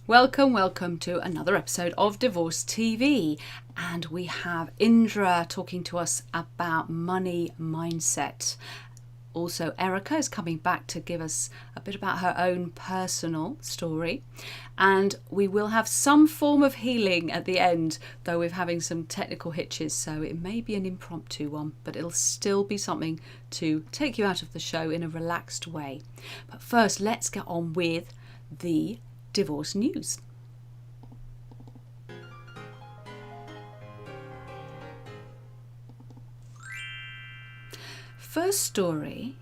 Welcome to another episode of Divorce TV. And we have Indre talking to us about money mindset. Also, Erika is coming back to give us a bit about her own personal story. And we will have some form of healing at the end, though we're having some technical hitches, so it may be an impromptu one, but it'll still be something to take you out of the show in a relaxed way. But first, let's get on with the divorce news. First story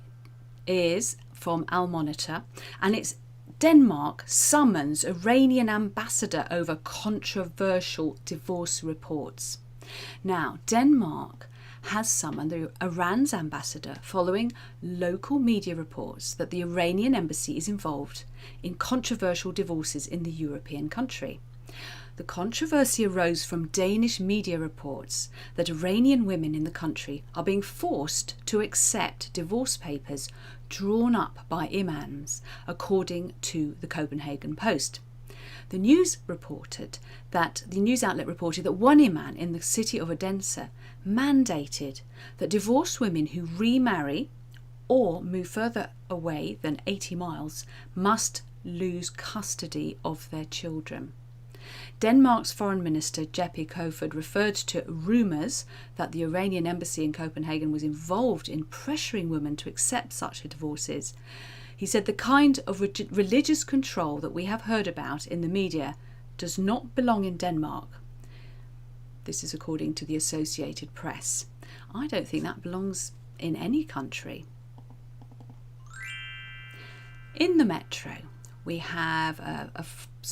is from Al Monitor, and it's Denmark summons Iranian ambassador over controversial divorce reports. Now, Denmark has summoned Iran's ambassador following local media reports that the Iranian embassy is involved in controversial divorces in the European country. The controversy arose from Danish media reports that Iranian women in the country are being forced to accept divorce papers drawn up by imams, according to the Copenhagen Post. The news outlet reported that one imam in the city of Odense mandated that divorced women who remarry or move further away than 80 miles must lose custody of their children. Denmark's Foreign Minister Jeppe Kofod referred to rumours that the Iranian embassy in Copenhagen was involved in pressuring women to accept such divorces. He said the kind of religious control that we have heard about in the media does not belong in Denmark. This is according to the Associated Press. I don't think that belongs in any country. In the Metro, we have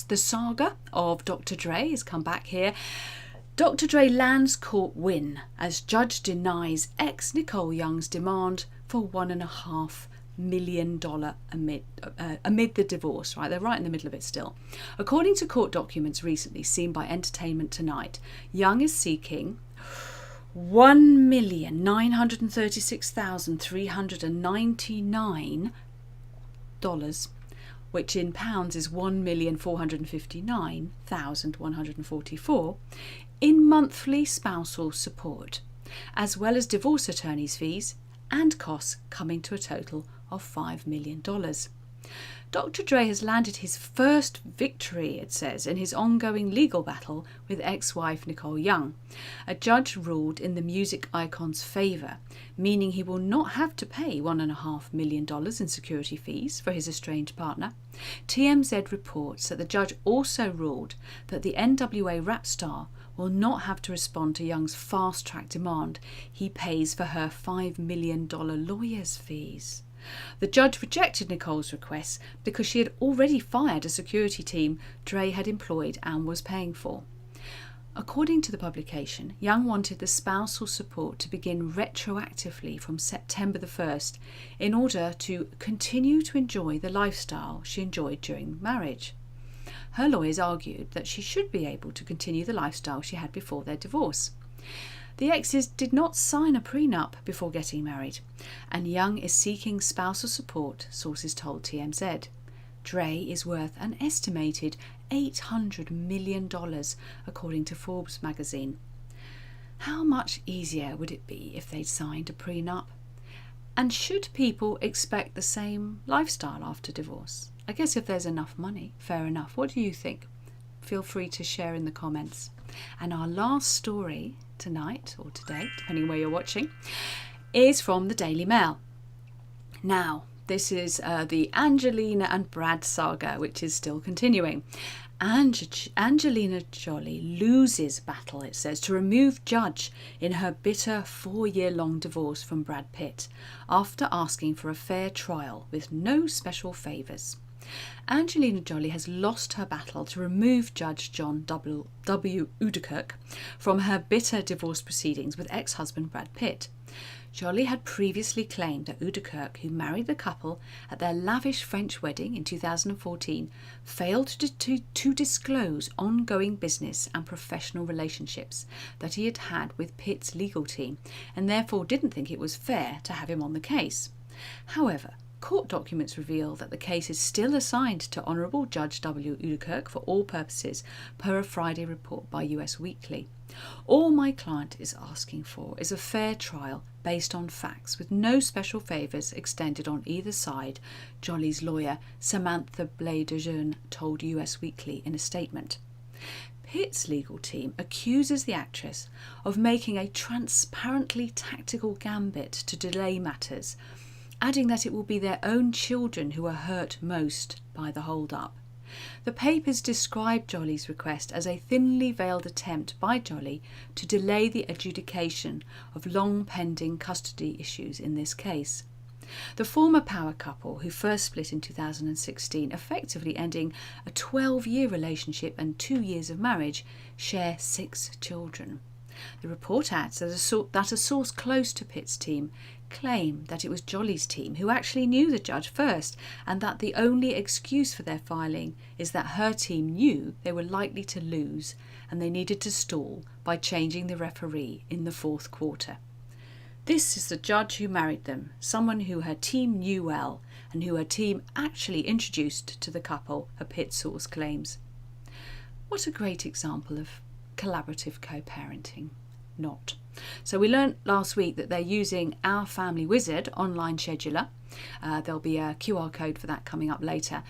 the saga of Dr. Dre has come back here. Dr. Dre lands court win as judge denies ex-Nicole Young's demand for $1.5 million amid the divorce. Right, they're right in the middle of it still. According to court documents recently seen by Entertainment Tonight, Young is seeking $1,936,399, which in pounds is $1,459,144, in monthly spousal support, as well as divorce attorney's fees and costs coming to a total of $5 million. Dr. Dre has landed his first victory, it says, in his ongoing legal battle with ex-wife Nicole Young. A judge ruled in the music icon's favour, meaning he will not have to pay $1.5 million in security fees for his estranged partner. TMZ reports that the judge also ruled that the NWA rap star will not have to respond to Young's fast-track demand he pays for her $5 million lawyer's fees. The judge rejected Nicole's request because she had already fired a security team Dre had employed and was paying for. According to the publication, Young wanted the spousal support to begin retroactively from September the 1st in order to continue to enjoy the lifestyle she enjoyed during marriage. Her lawyers argued that she should be able to continue the lifestyle she had before their divorce. The exes did not sign a prenup before getting married, and Young is seeking spousal support, sources told TMZ. Dre is worth an estimated $800 million, according to Forbes magazine. How much easier would it be if they'd signed a prenup? And should people expect the same lifestyle after divorce? I guess if there's enough money, fair enough. What do you think? Feel free to share in the comments. And our last story tonight, or today, depending where you're watching, is from the Daily Mail. Now, this is the Angelina and Brad saga, which is still continuing. Angelina Jolie loses battle, it says, to remove judge in her bitter 4-year-long divorce from Brad Pitt after asking for a fair trial with no special favours. Angelina Jolie has lost her battle to remove Judge John W. Udekirk from her bitter divorce proceedings with ex-husband Brad Pitt. Jolie had previously claimed that Udekirk, who married the couple at their lavish French wedding in 2014, failed to disclose ongoing business and professional relationships that he had had with Pitt's legal team, and therefore didn't think it was fair to have him on the case. However, Court documents reveal that the case is still assigned to Honourable Judge W. Udekirk for all purposes, per a Friday report by US Weekly. All my client is asking for is a fair trial based on facts, with no special favours extended on either side, Jolly's lawyer Samantha Blais-de-Jeune told US Weekly in a statement. Pitt's legal team accuses the actress of making a transparently tactical gambit to delay matters, adding that it will be their own children who are hurt most by the hold-up. The papers described Jolly's request as a thinly veiled attempt by Jolly to delay the adjudication of long-pending custody issues in this case. The former power couple, who first split in 2016, effectively ending a 12-year relationship and 2 years of marriage, share 6 children. The report adds that a source close to Pitt's team claimed that it was Jolly's team who actually knew the judge first, and that the only excuse for their filing is that her team knew they were likely to lose and they needed to stall by changing the referee in the 4th quarter. This is the judge who married them, someone who her team knew well and who her team actually introduced to the couple, a Pitt source claims. What a great example of collaborative co-parenting. Not. So we learned last week that they're using Our Family Wizard online scheduler. There'll be a QR code for that coming up later.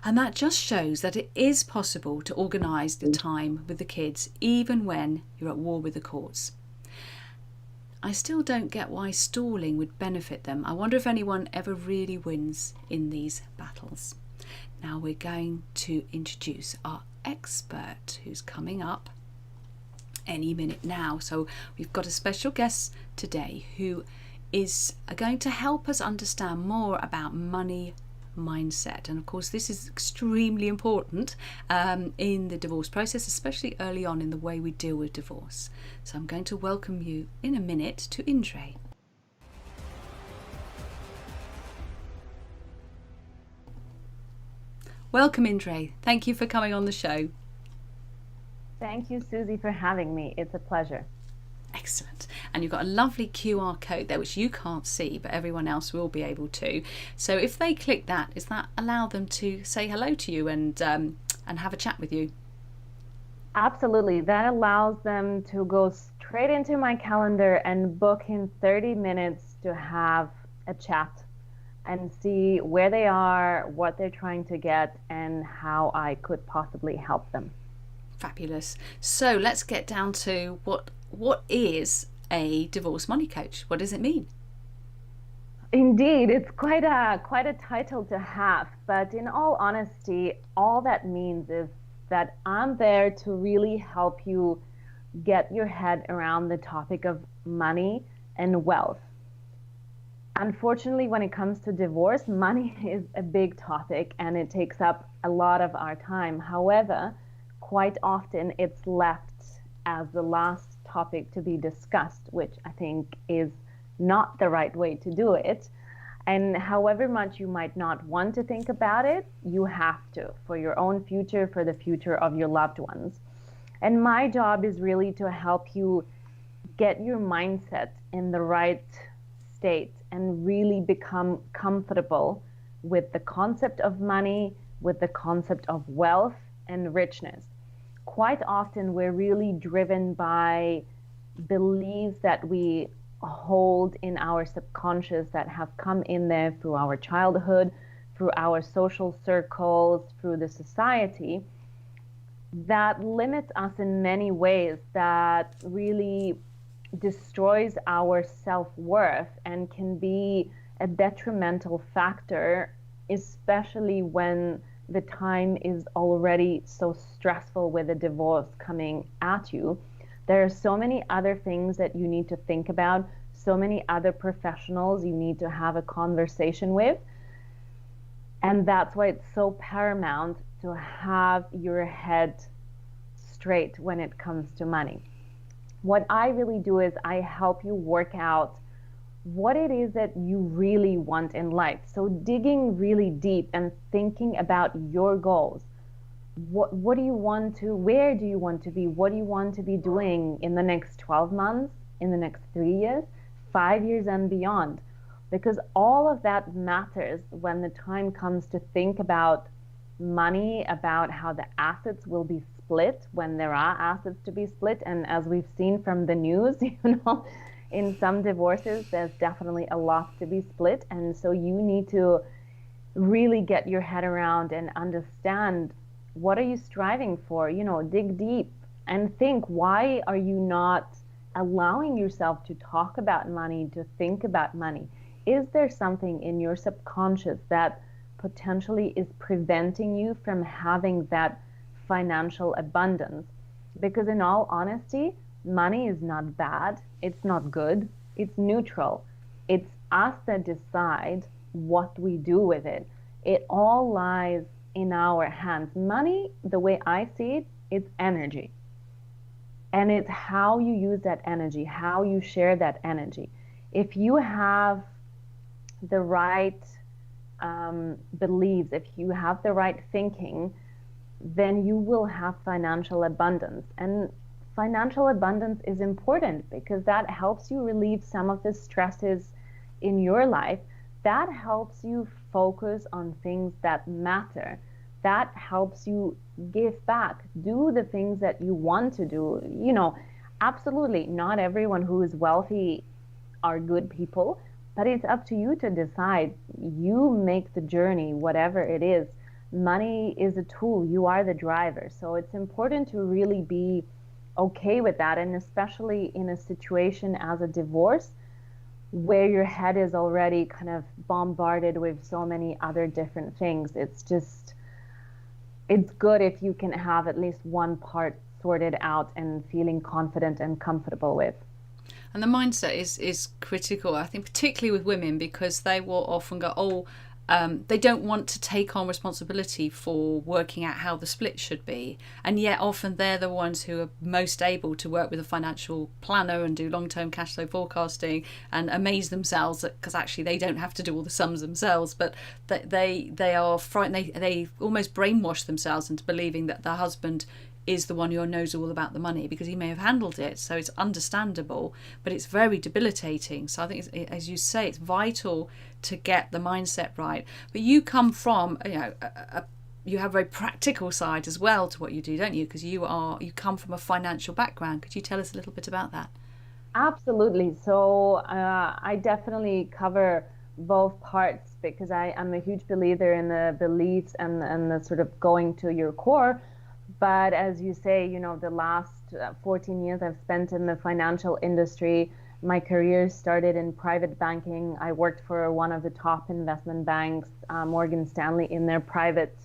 And that just shows that it is possible to organise the time with the kids even when you're at war with the courts. I still don't get why stalling would benefit them. I wonder if anyone ever really wins in these battles. Now we're going to introduce our expert who's coming up any minute now. So we've got a special guest today who is going to help us understand more about money mindset, and of course this is extremely important in the divorce process, especially early on in the way we deal with divorce. So I'm going to welcome you in a minute to Indre. Welcome Indre, thank you for coming on the show. Thank you, Susie, for having me. It's a pleasure. Excellent. And you've got a lovely QR code there, which you can't see, but everyone else will be able to. So if they click that, does that allow them to say hello to you and have a chat with you? Absolutely. That allows them to go straight into my calendar and book in 30 minutes to have a chat and see where they are, what they're trying to get, and how I could possibly help them. Fabulous. So let's get down to what is a divorce money coach? What does it mean? Indeed, it's quite a title to have, but in all honesty, all that means is that I'm there to really help you get your head around the topic of money and wealth. Unfortunately, when it comes to divorce, money is a big topic and it takes up a lot of our time. However, quite often it's left as the last topic to be discussed, which I think is not the right way to do it. And however much you might not want to think about it, you have to, for your own future, for the future of your loved ones. And my job is really to help you get your mindset in the right state and really become comfortable with the concept of money, with the concept of wealth and richness. Quite often we're really driven by beliefs that we hold in our subconscious that have come in there through our childhood, through our social circles, through the society, that limits us in many ways, that really destroys our self-worth and can be a detrimental factor, especially when the time is already so stressful with a divorce coming at you. There are so many other things that you need to think about, so many other professionals you need to have a conversation with. And that's why it's so paramount to have your head straight when it comes to money. What I really do is I help you work out what it is that you really want in life. So digging really deep and thinking about your goals. What do you want to, where do you want to be? What do you want to be doing in the next 12 months, in the next 3 years, 5 years and beyond? because all of that matters when the time comes to think about money, about how the assets will be split when there are assets to be split. And as we've seen from the news, in some divorces, there's definitely a lot to be split. And so you need to really get your head around and understand, what are you striving for? Dig deep and think, why are you not allowing yourself to talk about money, to think about money? Is there something in your subconscious that potentially is preventing you from having that financial abundance? Because in all honesty, money is not bad, it's not good, it's neutral. It's us that decide what we do with it. It all lies in our hands. Money, the way I see it, it's energy. And it's how you use that energy, how you share that energy. If you have the right beliefs, if you have the right thinking, then you will have financial abundance. And financial abundance is important because that helps you relieve some of the stresses in your life. That helps you focus on things that matter. That helps you give back, do the things that you want to do. Absolutely, not everyone who is wealthy are good people, but it's up to you to decide. You make the journey, whatever it is. Money is a tool, you are the driver. So it's important to really be okay with that. And especially in a situation as a divorce, where your head is already kind of bombarded with so many other different things. It's good if you can have at least one part sorted out and feeling confident and comfortable with. And the mindset is critical, I think, particularly with women, because they will often go, they don't want to take on responsibility for working out how the split should be. And yet often they're the ones who are most able to work with a financial planner and do long-term cash flow forecasting and amaze themselves, because actually they don't have to do all the sums themselves, but they are frightened. They almost brainwash themselves into believing that their husband is the one who knows all about the money because he may have handled it. So it's understandable, but it's very debilitating. So I think, as you say, it's vital to get the mindset right. But you come from, you have a very practical side as well to what you do, don't you? Because you come from a financial background. Could you tell us a little bit about that? Absolutely. So I definitely cover both parts because I'm a huge believer in the beliefs and the sort of going to your core. But as you say, the last 14 years I've spent in the financial industry. My career started in private banking. I worked for one of the top investment banks, Morgan Stanley, in their private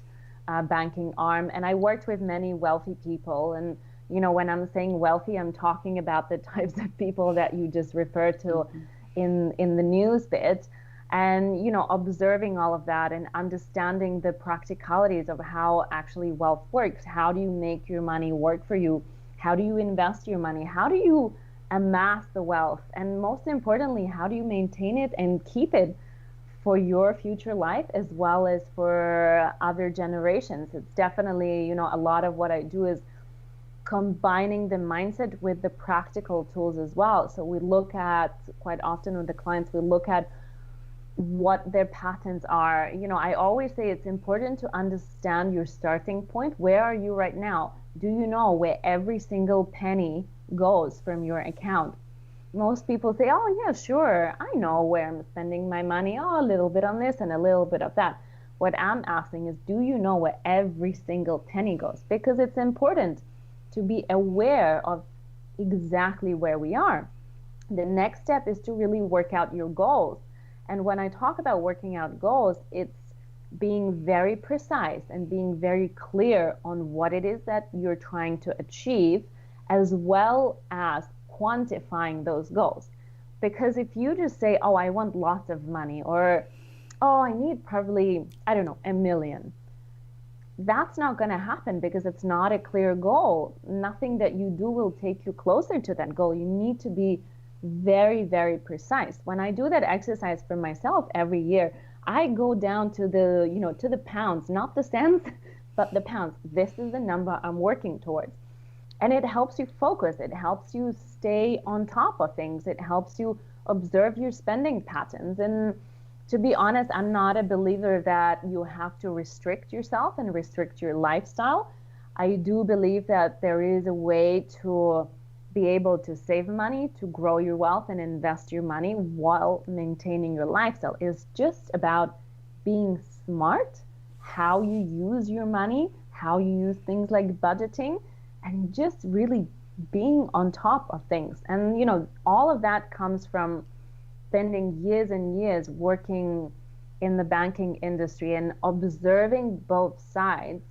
banking arm. And I worked with many wealthy people. And, when I'm saying wealthy, I'm talking about the types of people that you just referred to in the news bit. And, observing all of that and understanding the practicalities of how actually wealth works. How do you make your money work for you? How do you invest your money? How do you amass the wealth? And most importantly, how do you maintain it and keep it for your future life as well as for other generations? It's definitely, a lot of what I do is combining the mindset with the practical tools as well. So we look at, quite often with the clients, we look at what their patterns are. I always say it's important to understand your starting point. Where are you right now? Do you know where every single penny goes from your account? Most people say, oh yeah, sure, I know where I'm spending my money. Oh, a little bit on this and a little bit of that. What I'm asking is, do you know where every single penny goes? Because it's important to be aware of exactly where we are. The next step is to really work out your goals. And when I talk about working out goals, it's being very precise and being very clear on what it is that you're trying to achieve, as well as quantifying those goals. Because if you just say, oh, I want lots of money, or, oh, I need probably, I don't know, $1 million, that's not going to happen because it's not a clear goal. Nothing that you do will take you closer to that goal. You need to be very, very precise. When I do that exercise for myself every year, I go down to the pounds, not the cents, but the pounds. This is the number I'm working towards. And it helps you focus. It helps you stay on top of things. It helps you observe your spending patterns. And to be honest, I'm not a believer that you have to restrict yourself and restrict your lifestyle. I do believe that there is a way to be able to save money, to grow your wealth and invest your money while maintaining your lifestyle. It's just about being smart, how you use your money, how you use things like budgeting, and just really being on top of things. And, all of that comes from spending years and years working in the banking industry and observing both sides,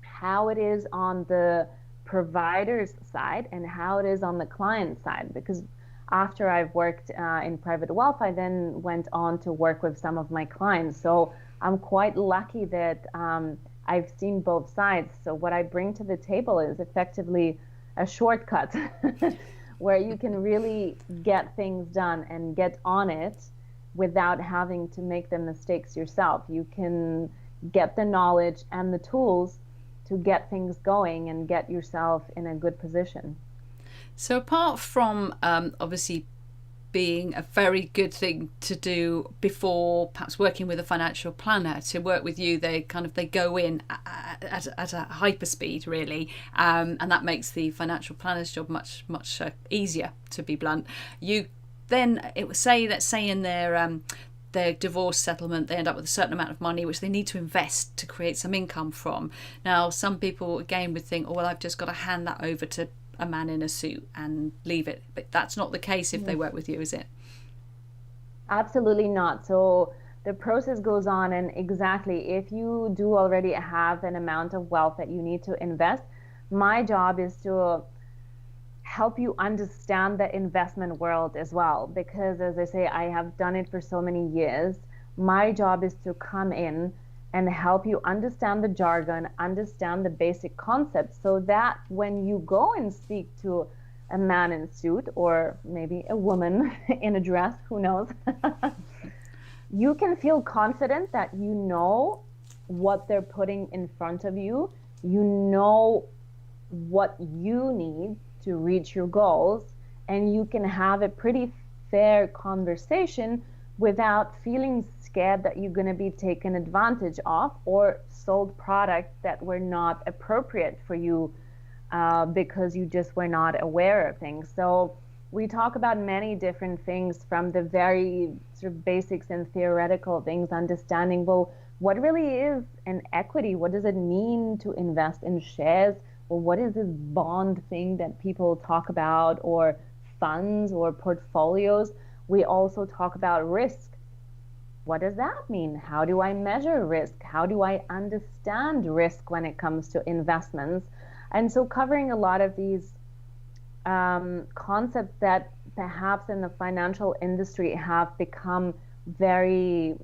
how it is on the provider's side and how it is on the client side. Because after I've worked in private wealth, I then went on to work with some of my clients. So I'm quite lucky that I've seen both sides. So what I bring to the table is effectively a shortcut where you can really get things done and get on it without having to make the mistakes yourself. You can get the knowledge and the tools to get things going and get yourself in a good position. So apart from obviously being a very good thing to do before perhaps working with a financial planner, to work with you, they go in at a hyper speed really, and that makes the financial planner's job much easier, to be blunt. You then, let's say in their divorce settlement, they end up with a certain amount of money which they need to invest to create some income from. Now, some people again would think, oh well, I've just got to hand that over to a man in a suit and leave it. But that's not the case if they work with you, is it? Absolutely not. So the process goes on, and exactly, if you do already have an amount of wealth that you need to invest, my job is to help you understand the investment world as well. Because as I say, I have done it for so many years. My job is to come in and help you understand the jargon, understand the basic concepts, so that when you go and speak to a man in a suit, or maybe a woman in a dress, who knows, you can feel confident that you know what they're putting in front of you. You know what you need to reach your goals, and you can have a pretty fair conversation without feeling scared that you're going to be taken advantage of or sold products that were not appropriate for you because you just were not aware of things. So we talk about many different things, from the very sort of basics and theoretical things, understanding, well, what really is an equity? What does it mean to invest in shares? Well, what is this bond thing that people talk about, or funds or portfolios? We also talk about risk. What does that mean? How do I measure risk? How do I understand risk when it comes to investments? And so covering a lot of these concepts that perhaps in the financial industry have become very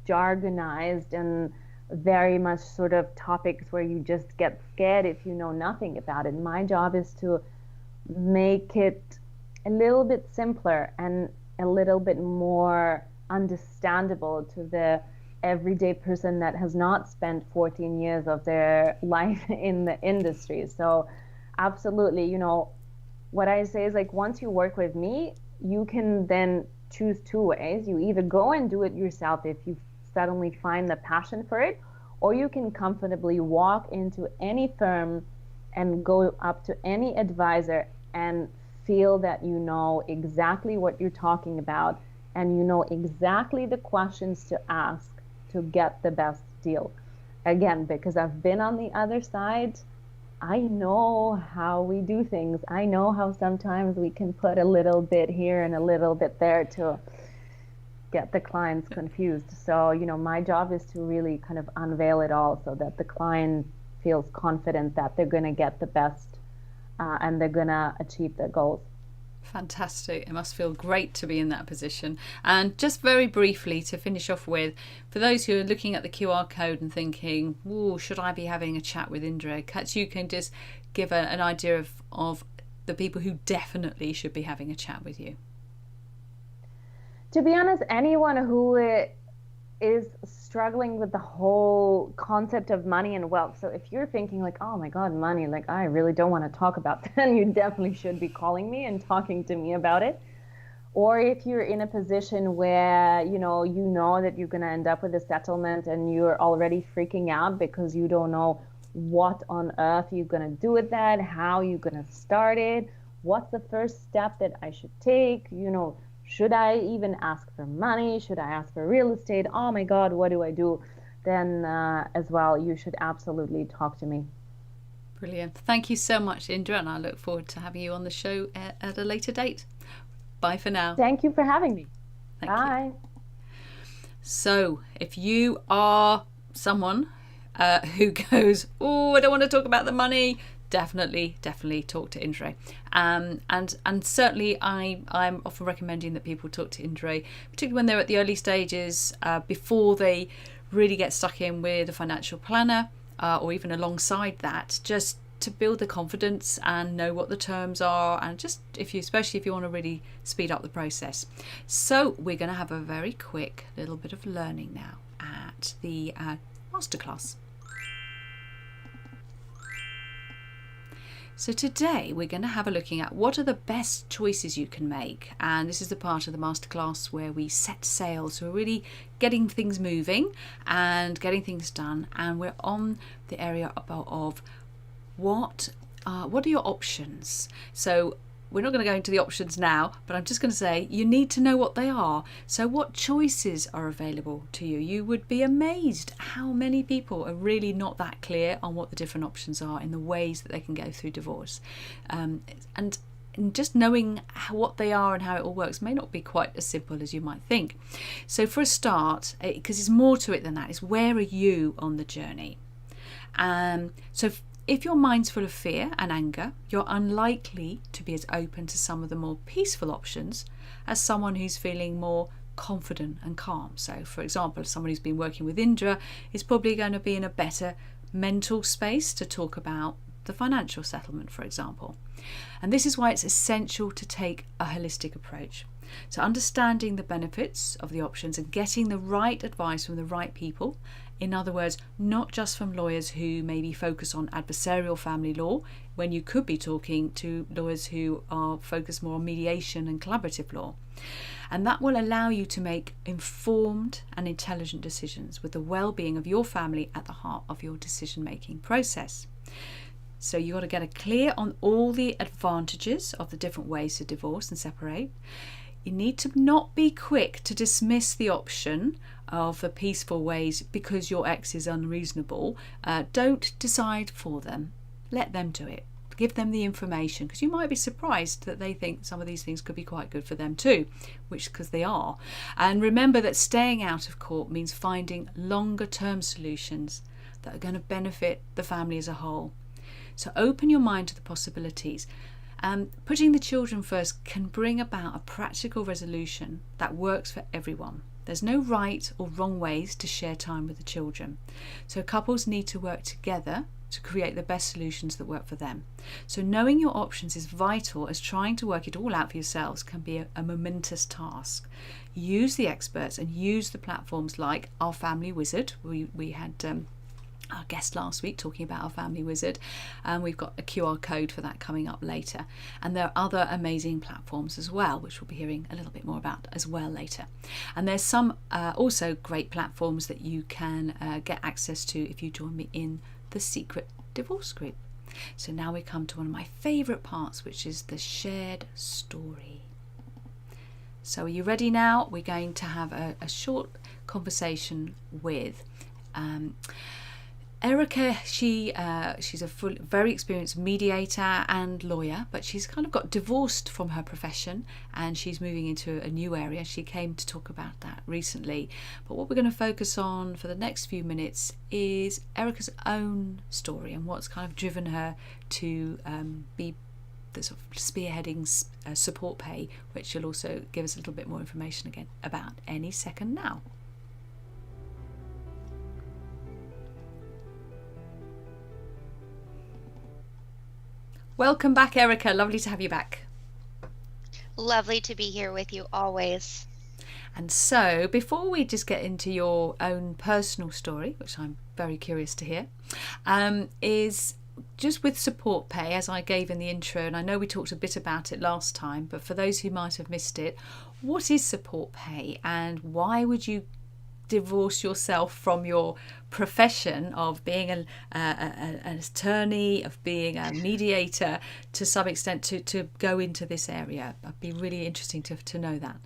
jargonized and very much sort of topics where you just get scared if you know nothing about it. My job is to make it a little bit simpler and a little bit more understandable to the everyday person that has not spent 14 years of their life in the industry. So absolutely, what I say is, like, once you work with me, you can then choose two ways. You either go and do it yourself if you suddenly find the passion for it, or you can comfortably walk into any firm and go up to any advisor and feel that you know exactly what you're talking about, and you know exactly the questions to ask to get the best deal. Again, because I've been on the other side, I know how we do things. I know how sometimes we can put a little bit here and a little bit there to get the clients confused. So, my job is to really kind of unveil it all so that the client feels confident that they're going to get the best and they're going to achieve their goals. Fantastic. It must feel great to be in that position. And just very briefly to finish off with, for those who are looking at the QR code and thinking, "Ooh, should I be having a chat with Indre?" Perhaps you can just give an idea of the people who definitely should be having a chat with you. To be honest, anyone who is struggling with the whole concept of money and wealth. So if you're thinking like, oh my God, money, like I really don't want to talk about that, then you definitely should be calling me and talking to me about it. Or if you're in a position where, you know that you're going to end up with a settlement and you're already freaking out because you don't know what on earth you're going to do with that, how you're going to start it, what's the first step that I should take, should I even ask for money? Should I ask for real estate? Oh my God, what do I do? Then as well, you should absolutely talk to me. Brilliant. Thank you so much, Indre, and I look forward to having you on the show at a later date. Bye for now. Thank you for having me. Thank Bye. you. So, if you are someone who goes, oh, I don't want to talk about the money, definitely talk to Indre. And certainly I'm often recommending that people talk to Indre, particularly when they're at the early stages, before they really get stuck in with a financial planner, or even alongside that, just to build the confidence and know what the terms are, and just especially if you want to really speed up the process. So we're going to have a very quick little bit of learning now at the masterclass. So today we're going to have a looking at what are the best choices you can make, and this is the part of the masterclass where we set sail. So we're really getting things moving and getting things done, and we're on the area of what are your options. So we're not going to go into the options now, but I'm just going to say you need to know what they are. So what choices are available to you? You would be amazed how many people are really not that clear on what the different options are in the ways that they can go through divorce. And just knowing what they are and how it all works may not be quite as simple as you might think. So for a start, because there's more to it than that, is where are you on the journey? So if your mind's full of fear and anger, you're unlikely to be as open to some of the more peaceful options as someone who's feeling more confident and calm. So, for example, someone who's been working with Indre is probably going to be in a better mental space to talk about the financial settlement, for example. And this is why it's essential to take a holistic approach. So understanding the benefits of the options and getting the right advice from the right people. In other words, not just from lawyers who maybe focus on adversarial family law, when you could be talking to lawyers who are focused more on mediation and collaborative law. And that will allow you to make informed and intelligent decisions with the well-being of your family at the heart of your decision-making process. So you've got to get clear on all the advantages of the different ways to divorce and separate. You need to not be quick to dismiss the option of the peaceful ways because your ex is unreasonable. Don't decide for them. Let them do it. Give them the information, because you might be surprised that they think some of these things could be quite good for them too, because they are. And remember that staying out of court means finding longer term solutions that are going to benefit the family as a whole. So open your mind to the possibilities. Putting the children first can bring about a practical resolution that works for everyone. There's no right or wrong ways to share time with the children. So couples need to work together to create the best solutions that work for them. So knowing your options is vital, as trying to work it all out for yourselves can be a momentous task. Use the experts and use the platforms like Our Family Wizard. We had our guest last week talking about Our Family Wizard, and we've got a QR code for that coming up later. And there are other amazing platforms as well, which we'll be hearing a little bit more about as well later. And there's some also great platforms that you can get access to if you join me in the secret divorce group. So now we come to one of my favourite parts, which is the shared story. So are you ready now? We're going to have a short conversation with Erika. She's a very experienced mediator and lawyer, but she's kind of got divorced from her profession and she's moving into a new area. She came to talk about that recently. But what we're going to focus on for the next few minutes is Erika's own story and what's kind of driven her to be the sort of spearheading SupportPay, which she'll also give us a little bit more information again about any second now. Welcome back, Erika. Lovely to have you back. Lovely to be here with you always. And so before we just get into your own personal story, which I'm very curious to hear, is just with SupportPay, as I gave in the intro, and I know we talked a bit about it last time, but for those who might have missed it, what is SupportPay and why would you divorce yourself from your profession of being an attorney, of being a mediator, to some extent to go into this area? It'd be really interesting to know that.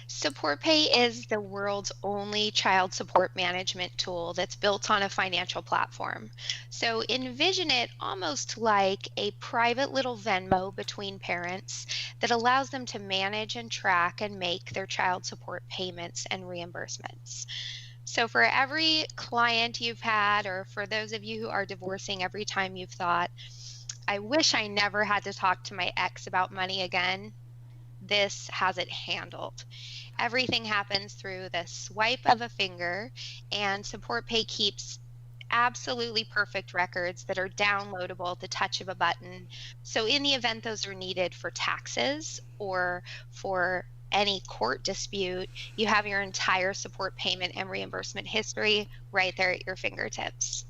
SupportPay is the world's only child support management tool that's built on a financial platform. So envision it almost like a private little Venmo between parents that allows them to manage and track and make their child support payments and reimbursements. So for every client you've had, or for those of you who are divorcing, every time you've thought, I wish I never had to talk to my ex about money again, this has it handled. Everything happens through the swipe of a finger, and SupportPay keeps absolutely perfect records that are downloadable at the touch of a button. So in the event those are needed for taxes or for any court dispute, you have your entire support payment and reimbursement history right there at your fingertips.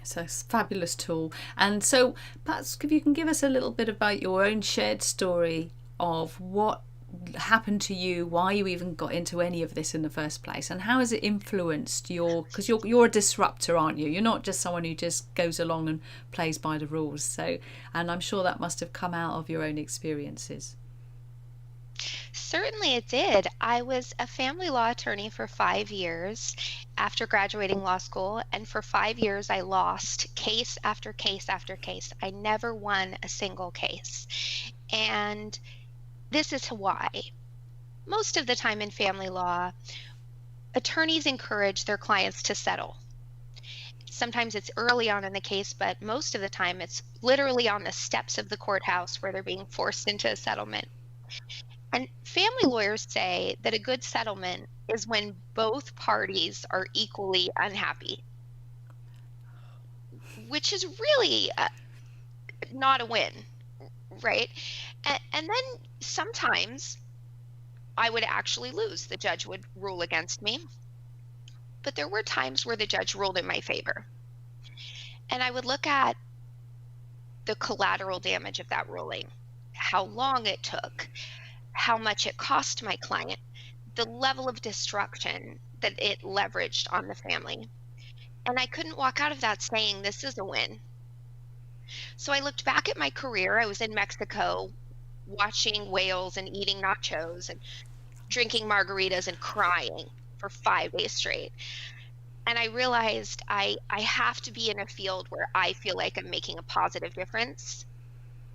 So it's a fabulous tool. And so perhaps if you can give us a little bit about your own shared story of what happened to you, why you even got into any of this in the first place, and how has it influenced because you're a disruptor, aren't you? You're not just someone who just goes along and plays by the rules. So, and I'm sure that must have come out of your own experiences. Certainly it did. I was a family law attorney for 5 years after graduating law school, and for 5 years I lost case after case after case. I never won a single case. And this is why. Most of the time in family law, attorneys encourage their clients to settle. Sometimes it's early on in the case, but most of the time it's literally on the steps of the courthouse where they're being forced into a settlement. And family lawyers say that a good settlement is when both parties are equally unhappy, which is really not a win, right? And then sometimes I would actually lose. The judge would rule against me. But there were times where the judge ruled in my favor. And I would look at the collateral damage of that ruling, how long it took, how much it cost my client, the level of destruction that it leveraged on the family. And I couldn't walk out of that saying, this is a win. So I looked back at my career. I was in Mexico watching whales and eating nachos and drinking margaritas and crying for 5 days straight. And I realized I have to be in a field where I feel like I'm making a positive difference,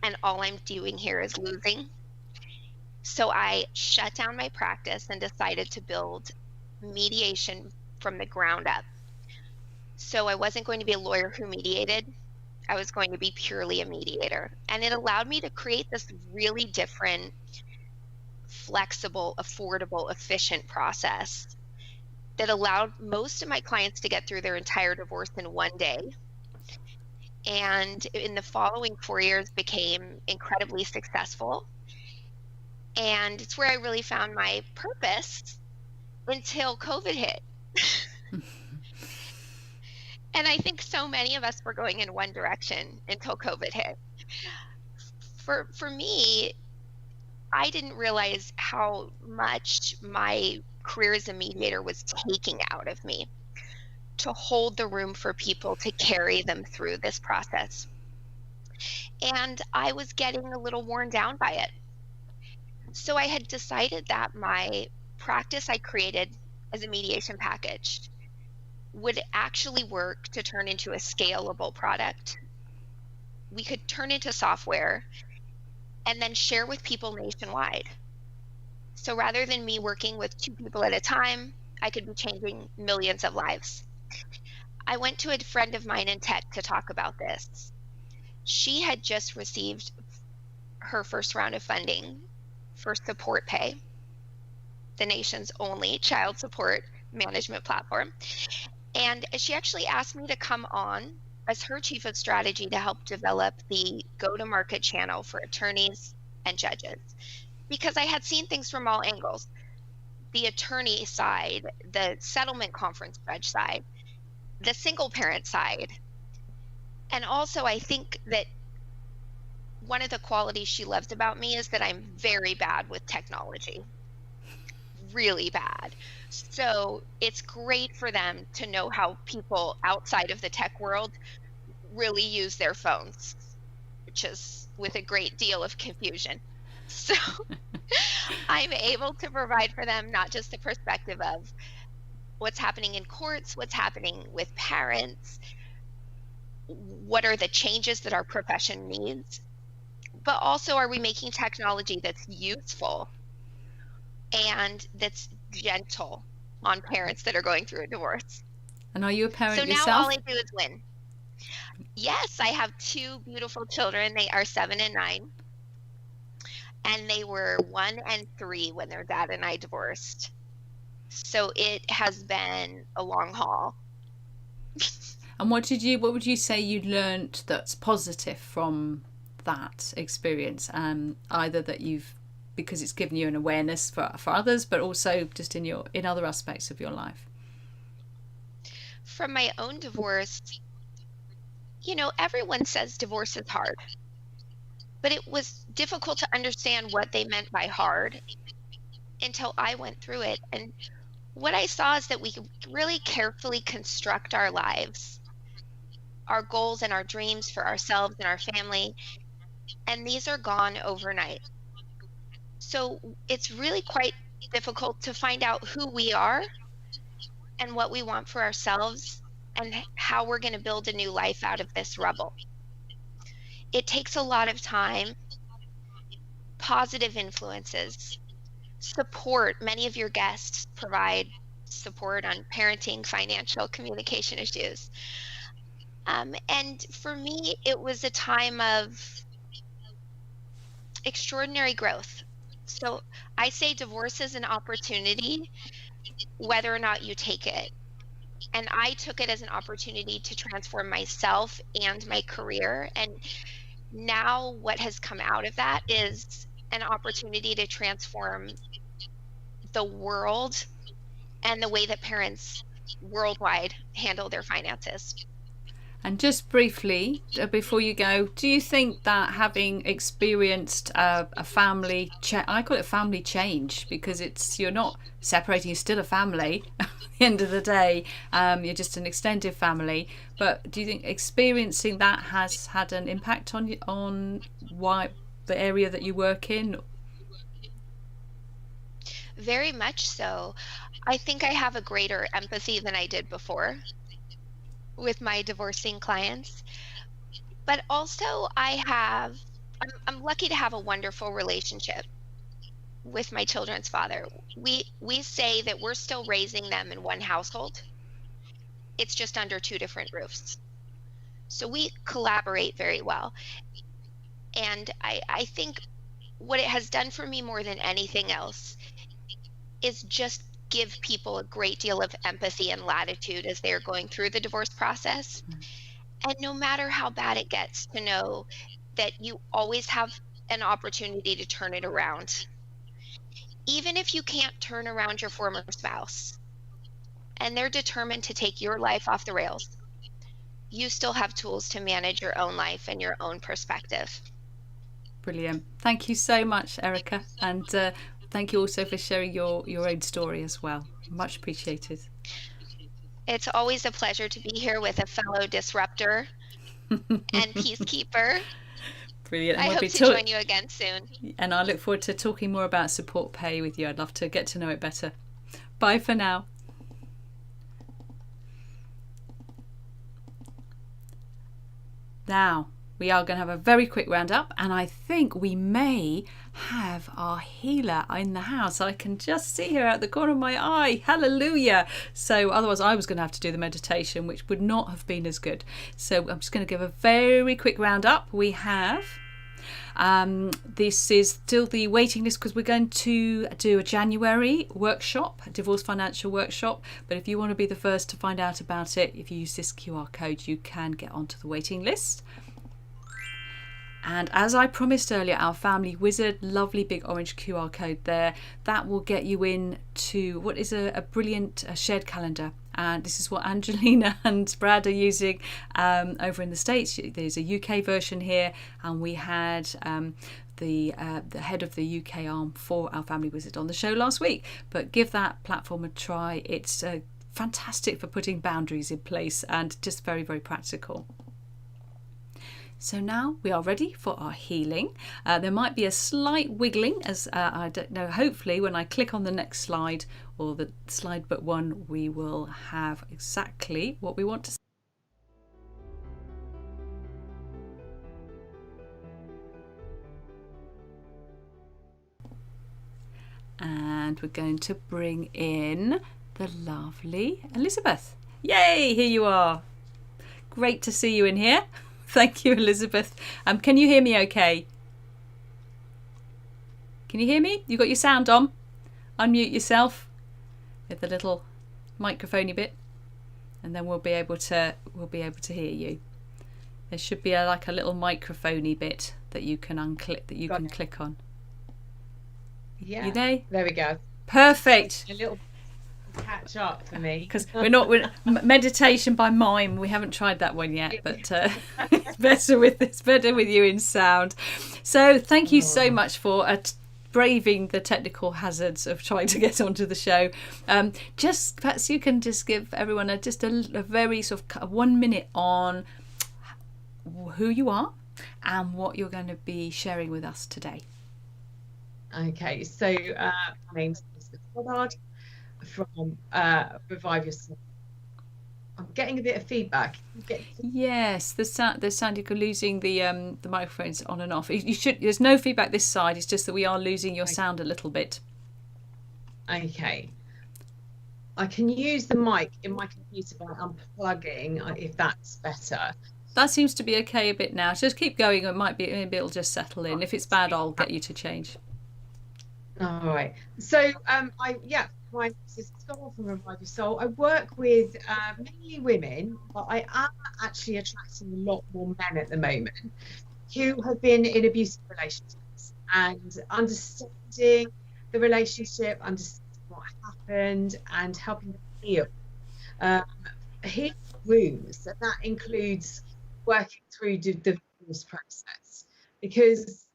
and all I'm doing here is losing. So I shut down my practice and decided to build mediation from the ground up. So I wasn't going to be a lawyer who mediated. I was going to be purely a mediator. And it allowed me to create this really different, flexible, affordable, efficient process that allowed most of my clients to get through their entire divorce in 1 day. And in the following 4 years became incredibly successful. And it's where I really found my purpose until COVID hit. And I think so many of us were going in one direction until COVID hit. For me, I didn't realize how much my career as a mediator was taking out of me to hold the room for people to carry them through this process. And I was getting a little worn down by it. So I had decided that my practice I created as a mediation package would actually work to turn into a scalable product. We could turn into software and then share with people nationwide. So rather than me working with 2 people at a time, I could be changing millions of lives. I went to a friend of mine in tech to talk about this. She had just received her first round of funding for SupportPay, the nation's only child support management platform. And she actually asked me to come on as her chief of strategy to help develop the go-to-market channel for attorneys and judges, because I had seen things from all angles. the attorney side, the settlement conference judge side, the single parent side. And also, I think that one of the qualities she loves about me is that I'm very bad with technology, really bad. So it's great for them to know how people outside of the tech world really use their phones, which is with a great deal of confusion. So I'm able to provide for them not just the perspective of what's happening in courts, what's happening with parents, what are the changes that our profession needs, but also are we making technology that's useful and that's gentle on parents that are going through a divorce. And are you a parent So now yourself? all I do is win. Yes, I have two beautiful children. They are 7 and 9. And they were 1 and 3 when their dad and I divorced. So it has been a long haul. And what would you say you learnt that's positive from that experience? Either that because it's given you an awareness for others, but also just in other aspects of your life. From my own divorce, everyone says divorce is hard, but it was difficult to understand what they meant by hard until I went through it. And what I saw is that we could really carefully construct our lives, our goals and our dreams for ourselves and our family, and these are gone overnight. So it's really quite difficult to find out who we are and what we want for ourselves and how we're going to build a new life out of this rubble. It takes a lot of time, positive influences, support. Many of your guests provide support on parenting, financial, communication issues. And for me, it was a time of extraordinary growth. So I say divorce is an opportunity, whether or not you take it. And I took it as an opportunity to transform myself and my career. And now what has come out of that is an opportunity to transform the world and the way that parents worldwide handle their finances. And just briefly, before you go, do you think that having experienced a family, I call it family change, because you're not separating, you're still a family at the end of the day, you're just an extended family, but do you think experiencing that has had an impact on why the area that you work in? Very much so. I think I have a greater empathy than I did before with my divorcing clients, but also I'm lucky to have a wonderful relationship with my children's father. We say that we're still raising them in one household. It's just under 2 different roofs. So we collaborate very well. And I think what it has done for me more than anything else is just give people a great deal of empathy and latitude as they're going through the divorce process. And no matter how bad it gets, to know that you always have an opportunity to turn it around. Even if you can't turn around your former spouse and they're determined to take your life off the rails, you still have tools to manage your own life and your own perspective. Brilliant. Thank you so much, Erika. And thank you also for sharing your own story as well. Much appreciated. It's always a pleasure to be here with a fellow disruptor and peacekeeper. Brilliant. And I hope to join you again soon. And I look forward to talking more about SupportPay with you. I'd love to get to know it better. Bye for now. Now, we are going to have a very quick roundup, and I think we may have our healer in the house. I can just see her out the corner of my eye. Hallelujah. So otherwise I was going to have to do the meditation, which would not have been as good. So I'm just going to give a very quick roundup. We have this is still the waiting list because we're going to do a January workshop, a divorce financial workshop. But if you want to be the first to find out about it, if you use this QR code, you can get onto the waiting list. And as I promised earlier, our family wizard, lovely big orange QR code there, that will get you in to what is a brilliant shared calendar. And this is what Angelina and Brad are using over in the States. There's a UK version here, and we had the head of the UK arm for our family wizard on the show last week. But give that platform a try. It's fantastic for putting boundaries in place and just very, very practical. So now we are ready for our healing. There might be a slight wiggling, as I don't know, hopefully when I click on the next slide, or the slide but one, we will have exactly what we want to see. And we're going to bring in the lovely Elizabeth. Yay, here you are. Great to see you in here. Thank you, Elizabeth. Can you hear me okay? Can you hear me? You got your sound on? Unmute yourself with the little microphony bit, and then we'll be able to hear you. There should be like a little microphony bit that you can unclick, that you can click on. Yeah. You there? There we go. Perfect. A little catch up for me, because we're meditation by mime. We haven't tried that one yet, but it's better with you in sound. So thank you so much for braving the technical hazards of trying to get onto the show. Just perhaps you can just give everyone a very sort of 1 minute on who you are and what you're going to be sharing with us today. Okay, so my name's Goddard from Revive Yourself. I'm getting a bit of feedback. Yes, the sound you're losing the microphones on and off. You should. There's no feedback this side. It's just that we are losing your sound a little bit. Okay. I can use the mic in my computer by unplugging, if that's better. That seems to be okay a bit now. Just keep going. It might be, maybe it'll just settle in. If it's bad, I'll get you to change. All right. So my name is Scott from Revive Your Soul. I work with mainly women, but I am actually attracting a lot more men at the moment who have been in abusive relationships, and understanding the relationship, understanding what happened, and helping them heal. Healing wounds, and that includes working through the divorce process, because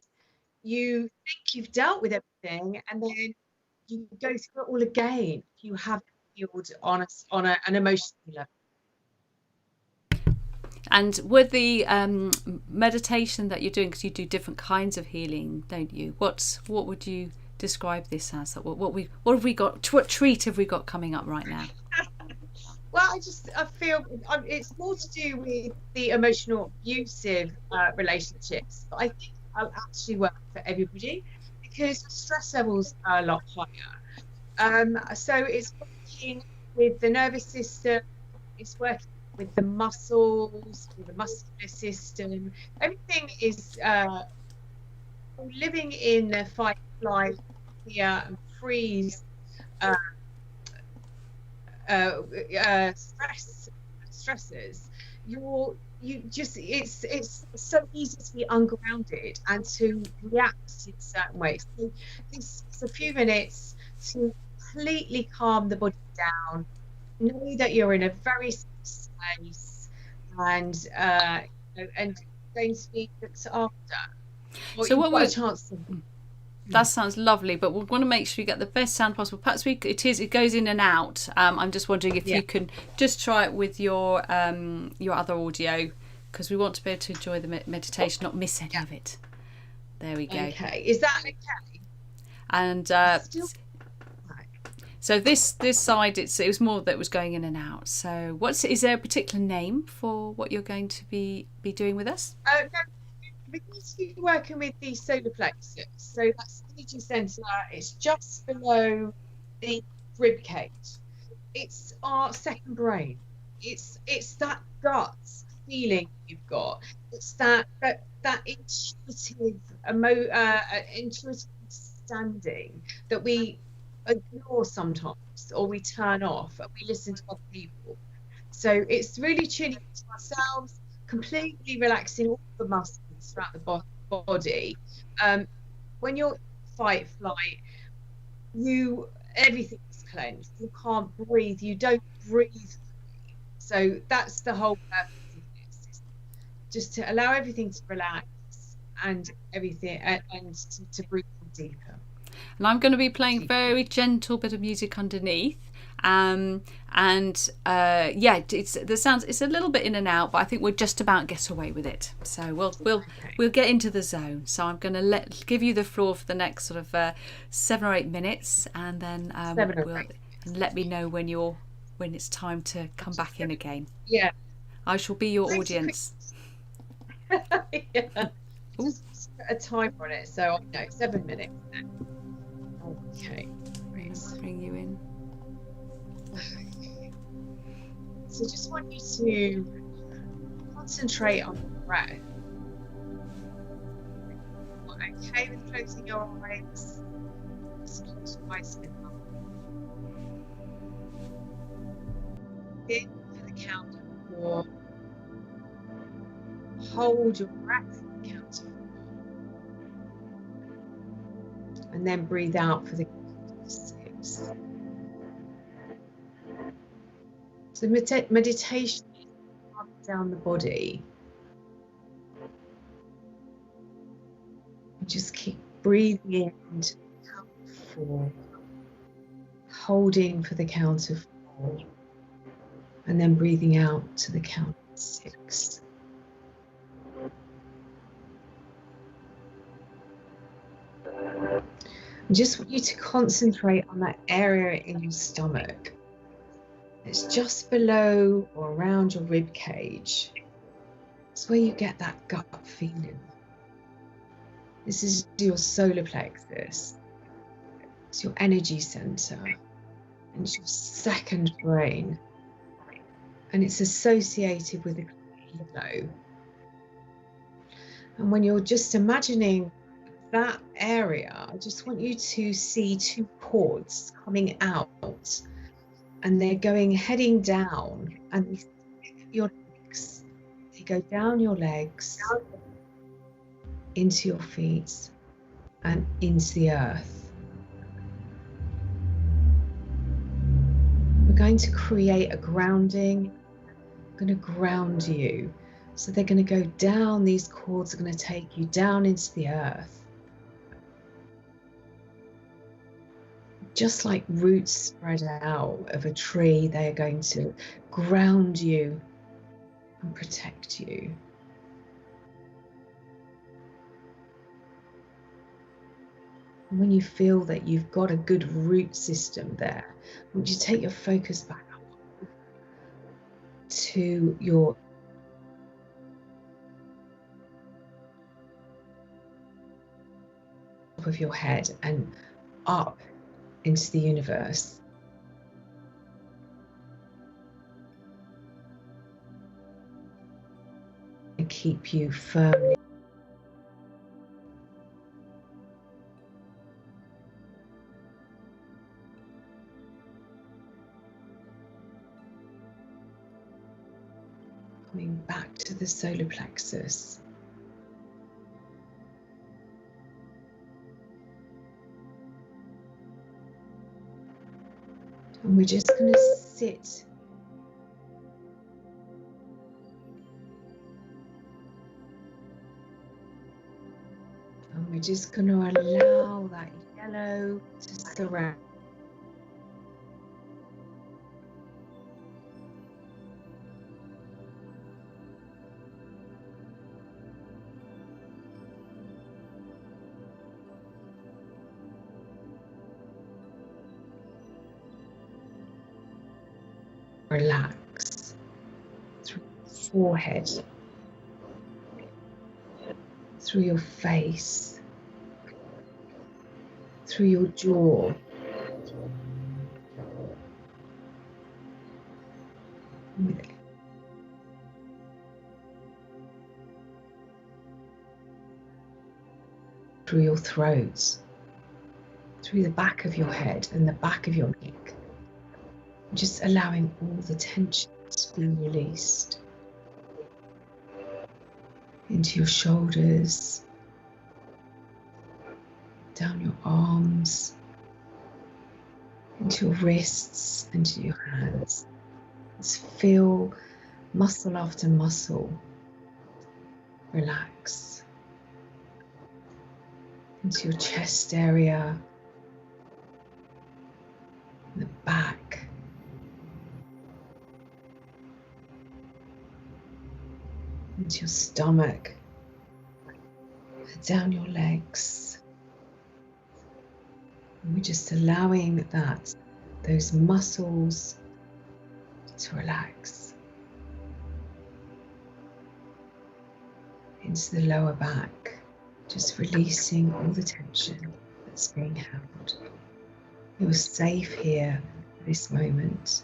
you think you've dealt with everything, and then you go through it all again. You haven't healed on an emotional level. And with the meditation that you're doing, because you do different kinds of healing, don't you? What would you describe this as? What have we got? What treat have we got coming up right now? Well, I feel it's more to do with the emotional abusive relationships. But I think I'll actually work for everybody, because stress levels are a lot higher. So it's working with the nervous system, it's working with the muscles, with the muscular system. Everything is living in the fight, flight, fear, and freeze stresses. It's so easy to be ungrounded and to react in certain ways. So this is a few minutes to completely calm the body down, know that you're in a very safe space, and going to be looked after. So what a chance to... That sounds lovely, but we want to make sure you get the best sound possible. Perhaps it goes in and out. I'm just wondering if you can just try it with your other audio, because we want to be able to enjoy the meditation, not miss any of it. There we go. Okay, is that okay? And so this side, it was more that was going in and out. So is there a particular name for what you're going to be doing with us? No. Because we're working with the solar plexus, so that's the energy centre. It's just below the rib cage. It's our second brain. It's that gut feeling you've got. It's that intuitive understanding that we ignore sometimes, or we turn off, and we listen to other people. So it's really tuning into ourselves, completely relaxing all the muscles throughout the body, body. When you're fight, flight, everything's cleansed. You can't breathe. You don't breathe. So that's the whole purpose of this, just to allow everything to relax and everything, and to breathe deeper. And I'm going to be playing very gentle bit of music underneath. Yeah, it's a little bit in and out, but I think we'll just about get away with it. So we'll get into the zone. So I'm going to give you the floor for the next sort of 7 or 8 minutes, and then let me know when it's time to come back in again. Yeah, I shall be your audience. Yeah. Just put a timer on it, so I know 7 minutes. Okay. Bring you in. So just want you to concentrate on the breath. Okay with closing your eyes? Just close your eyes in. In for the count of 4. Hold your breath for the count of 4. And then breathe out for the count of 6. So meditation is calm down the body. Just keep breathing in to the count of 4, holding for the count of 4, and then breathing out to the count of 6. I just want you to concentrate on that area in your stomach. It's just below or around your rib cage. It's where you get that gut feeling. This is your solar plexus. It's your energy center. And it's your second brain. And it's associated with the ego. And when you're just imagining that area, I just want you to see 2 cords coming out. And they're heading down, and your legs, they go down your legs, into your feet, and into the earth. We're going to create a grounding. I'm going to ground you. So they're going to go down, these cords are going to take you down into the earth. Just like roots spread out of a tree, they are going to ground you and protect you. And when you feel that you've got a good root system there, I want you to take your focus back up to your top of your head and up into the universe. And keep you firmly coming back to the solar plexus. And we're just going to sit and we're just going to allow that yellow to surround. Relax through your forehead, through your face, through your jaw, through your throat, through the back of your head and the back of your neck. Just allowing all the tension to be released into your shoulders, down your arms, into your wrists, into your hands. Just feel muscle after muscle relax. Into your chest area, the back, into your stomach, down your legs. And we're just allowing those muscles to relax. Into the lower back, just releasing all the tension that's being held. You're safe here at this moment.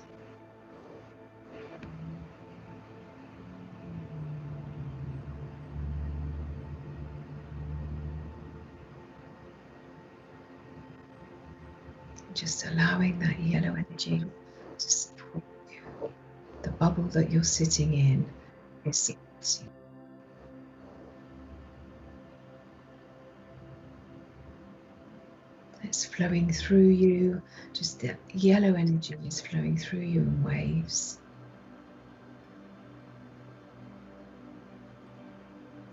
Just allowing that yellow energy to support you. The bubble that you're sitting in is supporting you. It's flowing through you, just the yellow energy is flowing through you in waves.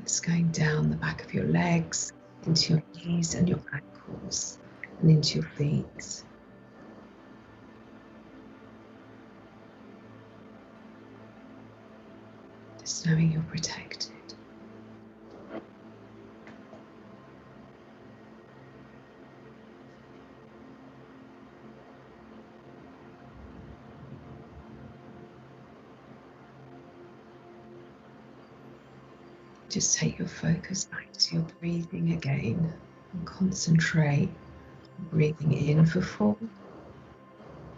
It's going down the back of your legs, into your knees and your ankles, and into your feet. Just knowing you're protected. Just take your focus back to your breathing again and concentrate on breathing in for 4,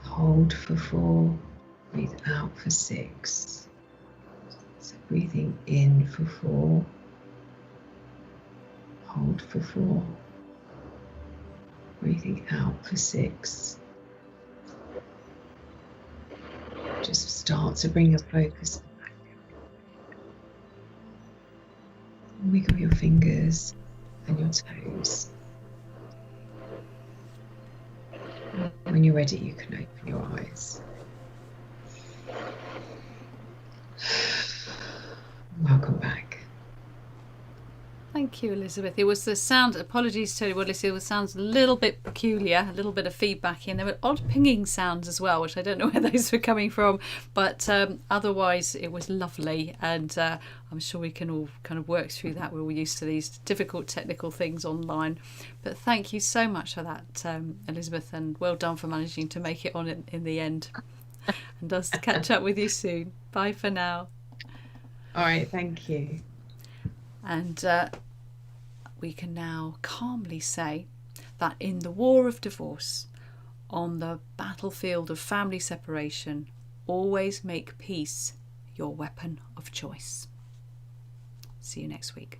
hold for 4, breathe out for 6. So breathing in for 4, hold for 4, breathing out for 6. Just start to bring your focus back. Wiggle your fingers and your toes. When you're ready, you can open your eyes. Welcome back. Thank you, Elizabeth. It was the sound, apologies to anyone listening, it sounds a little bit peculiar, a little bit of feedback in. There were odd pinging sounds as well, which I don't know where those were coming from, but otherwise it was lovely, and I'm sure we can all kind of work through that. We're all used to these difficult technical things online. But thank you so much for that, Elizabeth, and well done for managing to make it on in the end. And I'll catch up with you soon. Bye for now. All right, thank you. And we can now calmly say that in the war of divorce, on the battlefield of family separation, always make peace your weapon of choice. See you next week.